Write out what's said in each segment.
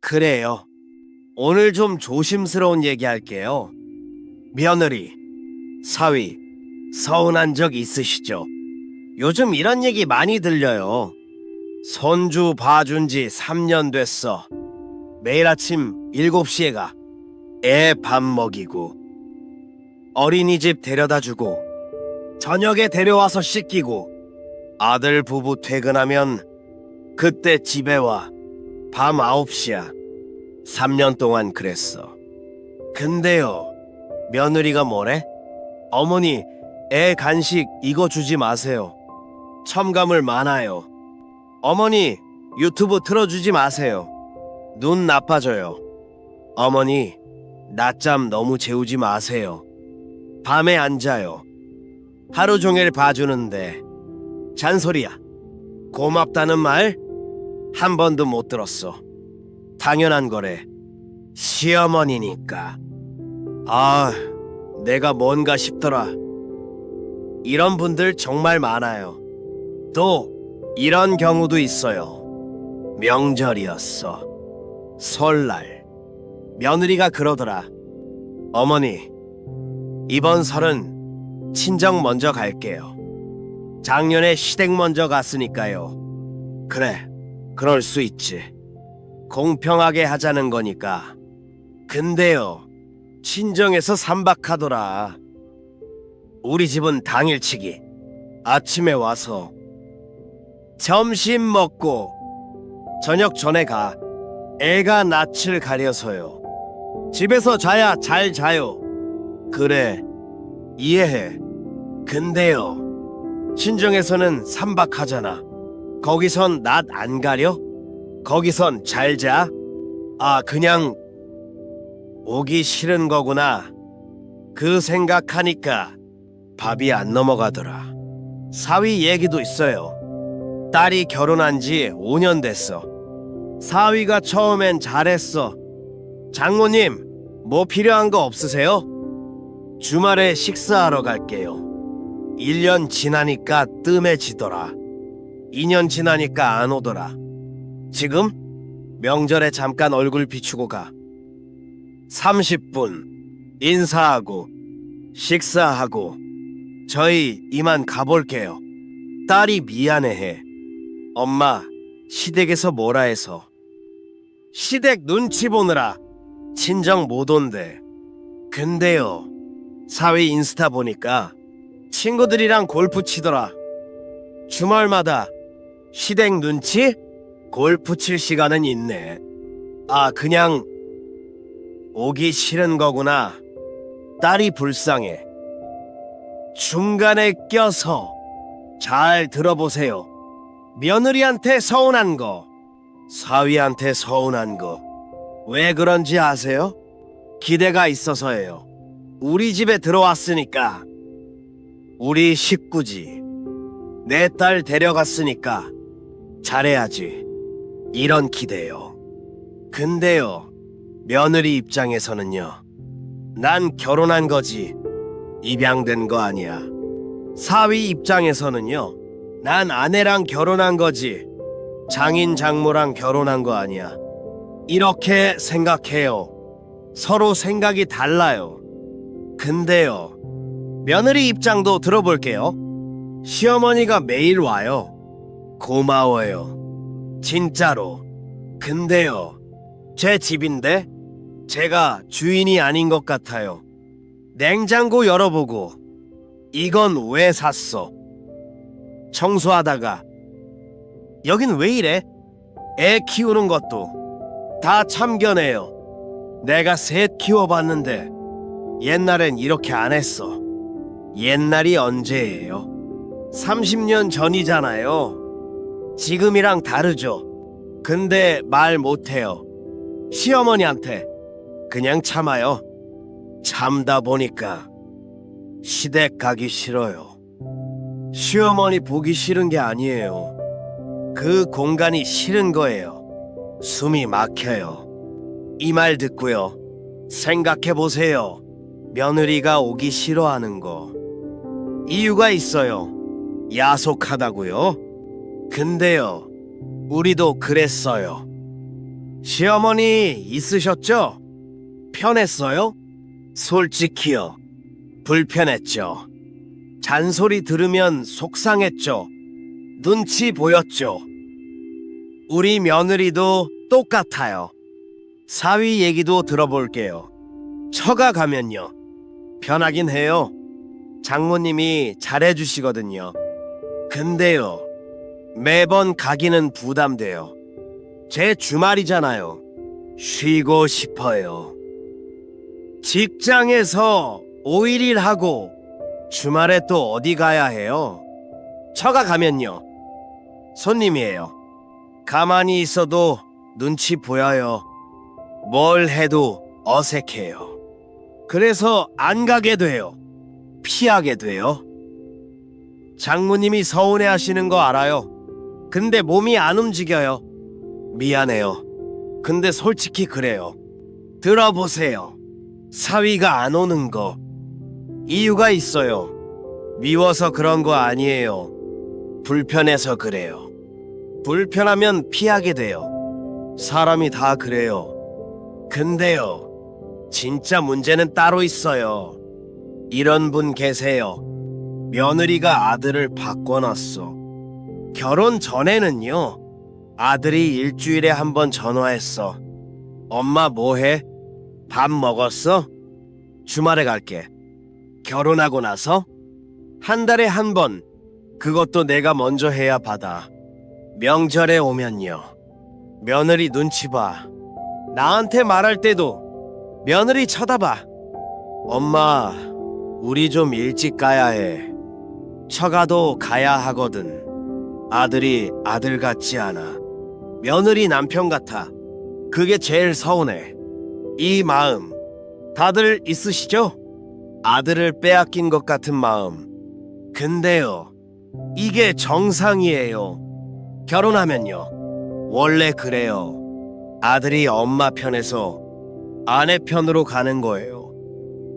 그래요. 오늘 좀 조심스러운 얘기 할게요. 며느리, 사위, 서운한 적 있으시죠? 요즘 이런 얘기 많이 들려요. 손주 봐준 지 3년 됐어. 매일 아침 7시에 가. 애 밥 먹이고, 어린이집 데려다 주고, 저녁에 데려와서 씻기고, 아들 부부 퇴근하면 그때 집에 와. 밤 9시야. 3년 동안 그랬어. 근데요, 며느리가 뭐래? 어머니, 애 간식 이거 주지 마세요. 첨가물 많아요. 어머니, 유튜브 틀어주지 마세요. 눈 나빠져요. 어머니, 낮잠 너무 재우지 마세요. 밤에 안 자요. 하루 종일 봐주는데 잔소리야. 고맙다는 말 한 번도 못 들었어. 당연한 거래. 시어머니니까. 아, 내가 뭔가 싶더라. 이런 분들 정말 많아요. 또 이런 경우도 있어요. 명절이었어. 설날. 며느리가 그러더라. 어머니, 이번 설은 친정 먼저 갈게요. 작년에 시댁 먼저 갔으니까요. 그래, 그럴 수 있지. 공평하게 하자는 거니까. 근데요, 친정에서 삼박하더라. 우리 집은 당일치기. 아침에 와서 점심 먹고 저녁 전에 가. 애가 낯을 가려서요. 집에서 자야 잘 자요. 그래, 이해해. 근데요, 친정에서는 삼박하잖아. 거기선 낯 안 가려? 거기선 잘 자? 아, 그냥 오기 싫은 거구나. 그 생각하니까 밥이 안 넘어가더라. 사위 얘기도 있어요. 딸이 결혼한 지 5년 됐어. 사위가 처음엔 잘했어. 장모님, 뭐 필요한 거 없으세요? 주말에 식사하러 갈게요. 1년 지나니까 뜸해지더라. 2년 지나니까 안 오더라. 지금 명절에 잠깐 얼굴 비추고 가. 30분 인사하고 식사하고 저희 이만 가볼게요. 딸이 미안해해. 엄마, 시댁에서 뭐라 해서. 시댁 눈치 보느라 친정 못 온대. 근데요, 사위 인스타 보니까 친구들이랑 골프 치더라. 주말마다 시댁 눈치? 골프 칠 시간은 있네. 아, 그냥 오기 싫은 거구나. 딸이 불쌍해. 중간에 껴서 잘 들어보세요. 며느리한테 서운한 거, 사위한테 서운한 거, 왜 그런지 아세요? 기대가 있어서예요. 우리 집에 들어왔으니까. 우리 식구지. 내 딸 데려갔으니까 잘해야지. 이런 기대요. 근데요, 며느리 입장에서는요. 난 결혼한 거지 입양된 거 아니야. 사위 입장에서는요. 난 아내랑 결혼한 거지 장인 장모랑 결혼한 거 아니야. 이렇게 생각해요. 서로 생각이 달라요. 근데요, 며느리 입장도 들어볼게요. 시어머니가 매일 와요. 고마워요. 진짜로. 근데요, 제 집인데 제가 주인이 아닌 것 같아요. 냉장고 열어보고 이건 왜 샀어? 청소하다가 여긴 왜 이래? 애 키우는 것도 다 참견해요. 내가 셋 키워봤는데 옛날엔 이렇게 안 했어. 옛날이 언제예요? 30년 전이잖아요. 지금이랑 다르죠. 근데 말 못해요. 시어머니한테 그냥 참아요. 참다 보니까 시댁 가기 싫어요. 시어머니 보기 싫은 게 아니에요. 그 공간이 싫은 거예요. 숨이 막혀요. 이 말 듣고요, 생각해 보세요. 며느리가 오기 싫어하는 거. 이유가 있어요. 야속하다고요? 근데요, 우리도 그랬어요. 시어머니 있으셨죠? 편했어요? 솔직히요. 불편했죠. 잔소리 들으면 속상했죠. 눈치 보였죠. 우리 며느리도 똑같아요. 사위 얘기도 들어볼게요. 처가 가면요. 편하긴 해요. 장모님이 잘해주시거든요. 근데요. 매번 가기는 부담돼요. 제 주말이잖아요. 쉬고 싶어요. 직장에서 5일 하고 주말에 또 어디 가야 해요? 처가 가면요. 손님이에요. 가만히 있어도 눈치 보여요. 뭘 해도 어색해요. 그래서 안 가게 돼요. 피하게 돼요. 장모님이 서운해 하시는 거 알아요. 근데 몸이 안 움직여요. 미안해요. 근데 솔직히 그래요. 들어보세요. 사위가 안 오는 거. 이유가 있어요. 미워서 그런 거 아니에요. 불편해서 그래요. 불편하면 피하게 돼요. 사람이 다 그래요. 근데요. 진짜 문제는 따로 있어요. 이런 분 계세요. 며느리가 아들을 바꿔놨어. 결혼 전에는요. 아들이 일주일에 한 번 전화했어. 엄마 뭐해? 밥 먹었어? 주말에 갈게. 결혼하고 나서 한 달에 한 번, 그것도 내가 먼저 해야 받아. 명절에 오면요. 며느리 눈치 봐. 나한테 말할 때도 며느리 쳐다봐. 엄마, 우리 좀 일찍 가야 해. 처가도 가야 하거든. 아들이 아들 같지 않아. 며느리 남편 같아. 그게 제일 서운해. 이 마음 다들 있으시죠? 아들을 빼앗긴 것 같은 마음. 근데요, 이게 정상이에요. 결혼하면요. 원래 그래요. 아들이 엄마 편에서 아내 편으로 가는 거예요.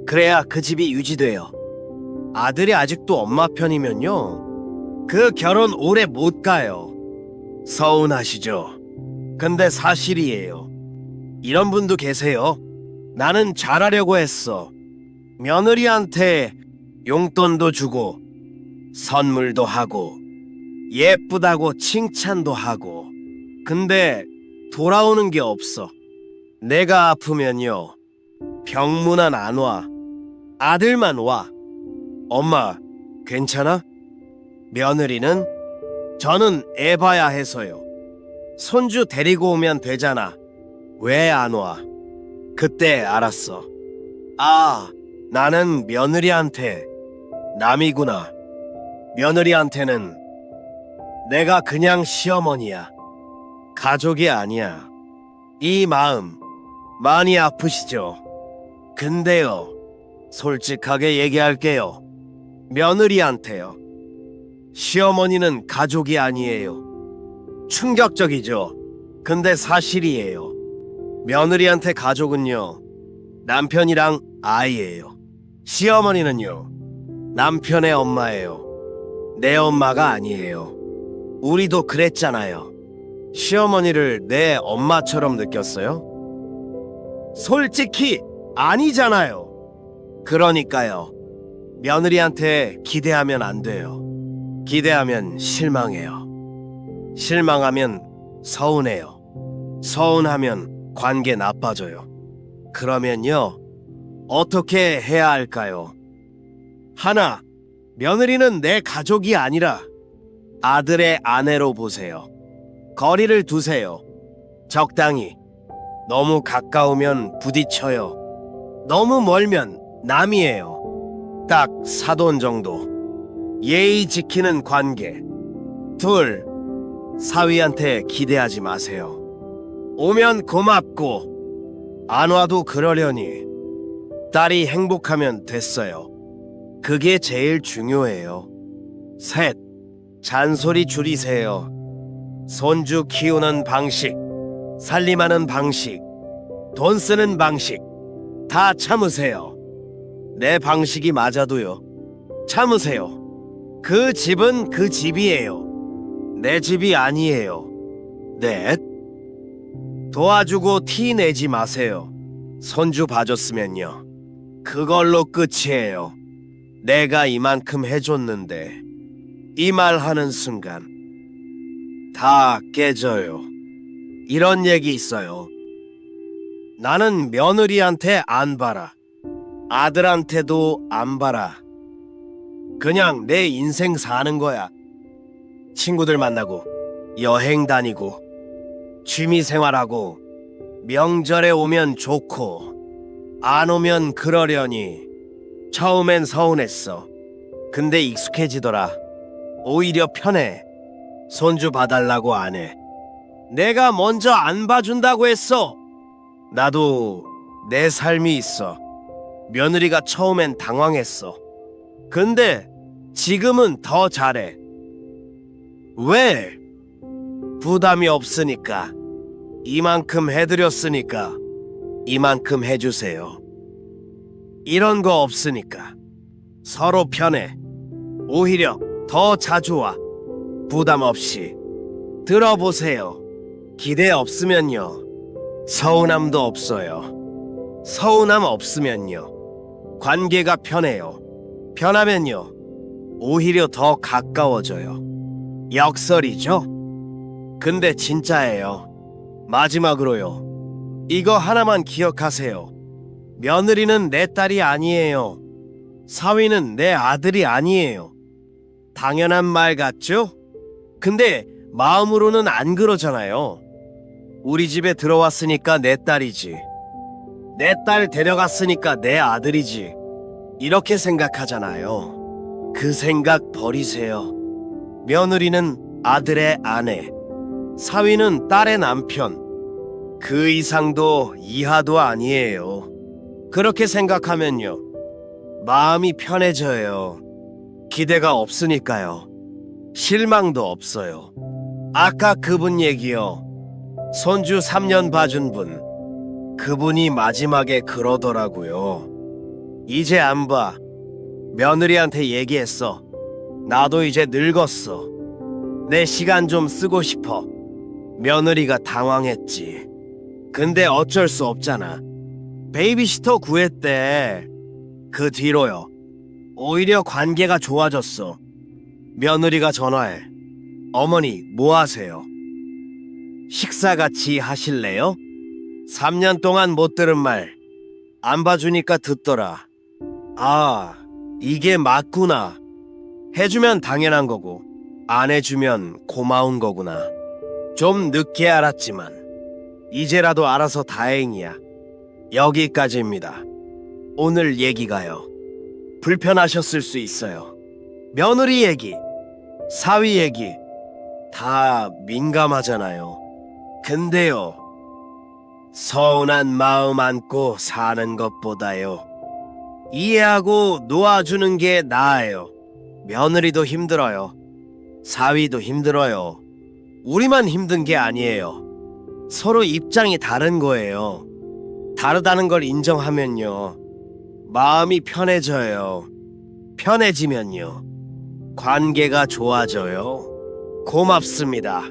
그래야 그 집이 유지돼요. 아들이 아직도 엄마 편이면요. 그 결혼 오래 못 가요. 서운하시죠? 근데 사실이에요. 이런 분도 계세요. 나는 잘하려고 했어. 며느리한테 용돈도 주고 선물도 하고 예쁘다고 칭찬도 하고. 근데 돌아오는 게 없어. 내가 아프면요. 병문안 안 와. 아들만 와. 엄마, 괜찮아? 며느리는? 저는 애 봐야 해서요. 손주 데리고 오면 되잖아. 왜 안 와? 그때 알았어. 아, 나는 며느리한테 남이구나. 며느리한테는 내가 그냥 시어머니야. 가족이 아니야. 이 마음 많이 아프시죠? 근데요, 솔직하게 얘기할게요. 며느리한테요. 시어머니는 가족이 아니에요. 충격적이죠? 근데 사실이에요. 며느리한테 가족은요, 남편이랑 아이예요. 시어머니는요, 남편의 엄마예요. 내 엄마가 아니에요. 우리도 그랬잖아요. 시어머니를 내 엄마처럼 느꼈어요? 솔직히 아니잖아요. 그러니까요. 며느리한테 기대하면 안 돼요. 기대하면 실망해요. 실망하면 서운해요. 서운하면 관계 나빠져요. 그러면요, 어떻게 해야 할까요? 하나, 며느리는 내 가족이 아니라 아들의 아내로 보세요. 거리를 두세요. 적당히. 너무 가까우면 부딪혀요. 너무 멀면 남이에요. 딱 사돈 정도. 예의 지키는 관계. 둘, 사위한테 기대하지 마세요. 오면 고맙고 안 와도 그러려니 딸이 행복하면 됐어요. 그게 제일 중요해요. 셋, 잔소리 줄이세요. 손주 키우는 방식, 살림하는 방식, 돈 쓰는 방식 다 참으세요. 내 방식이 맞아도요. 참으세요. 그 집은 그 집이에요. 내 집이 아니에요. 넷, 도와주고 티 내지 마세요. 손주 봐줬으면요. 그걸로 끝이에요. 내가 이만큼 해줬는데 이 말 하는 순간 다 깨져요. 이런 얘기 있어요. 나는 며느리한테 안 봐라. 아들한테도 안 봐라. 그냥 내 인생 사는 거야. 친구들 만나고 여행 다니고 취미 생활하고 명절에 오면 좋고 안 오면 그러려니 처음엔 서운했어. 근데 익숙해지더라. 오히려 편해. 손주 봐달라고 안 해. 내가 먼저 안 봐준다고 했어. 나도 내 삶이 있어. 며느리가 처음엔 당황했어. 근데 지금은 더 잘해. 왜? 부담이 없으니까. 이만큼 해드렸으니까 이만큼 해주세요. 이런 거 없으니까. 서로 편해. 오히려 더 자주 와. 부담 없이. 들어보세요. 기대 없으면요. 서운함도 없어요. 서운함 없으면요. 관계가 편해요. 편하면요. 오히려 더 가까워져요. 역설이죠? 근데 진짜예요. 마지막으로요. 이거 하나만 기억하세요. 며느리는 내 딸이 아니에요. 사위는 내 아들이 아니에요. 당연한 말 같죠? 근데 마음으로는 안 그러잖아요. 우리 집에 들어왔으니까 내 딸이지. 내 딸 데려갔으니까 내 아들이지. 이렇게 생각하잖아요. 그 생각 버리세요. 며느리는 아들의 아내, 사위는 딸의 남편. 그 이상도 이하도 아니에요. 그렇게 생각하면요. 마음이 편해져요. 기대가 없으니까요. 실망도 없어요. 아까 그분 얘기요. 손주 3년 봐준 분. 그분이 마지막에 그러더라고요. 이제 안 봐. 며느리한테 얘기했어. 나도 이제 늙었어. 내 시간 좀 쓰고 싶어. 며느리가 당황했지. 근데 어쩔 수 없잖아. 베이비시터 구했대. 그 뒤로요. 오히려 관계가 좋아졌어. 며느리가 전화해. 어머니, 뭐 하세요? 식사 같이 하실래요? 3년 동안 못 들은 말. 안 봐주니까 듣더라. 아, 이게 맞구나. 해주면 당연한 거고, 안 해주면 고마운 거구나. 좀 늦게 알았지만, 이제라도 알아서 다행이야. 여기까지입니다. 오늘 얘기가요. 불편하셨을 수 있어요. 며느리 얘기, 사위 얘기, 다 민감하잖아요. 근데요, 서운한 마음 안고 사는 것보다요, 이해하고 놓아주는 게 나아요. 며느리도 힘들어요. 사위도 힘들어요. 우리만 힘든 게 아니에요. 서로 입장이 다른 거예요. 다르다는 걸 인정하면요. 마음이 편해져요. 편해지면요. 관계가 좋아져요. 고맙습니다.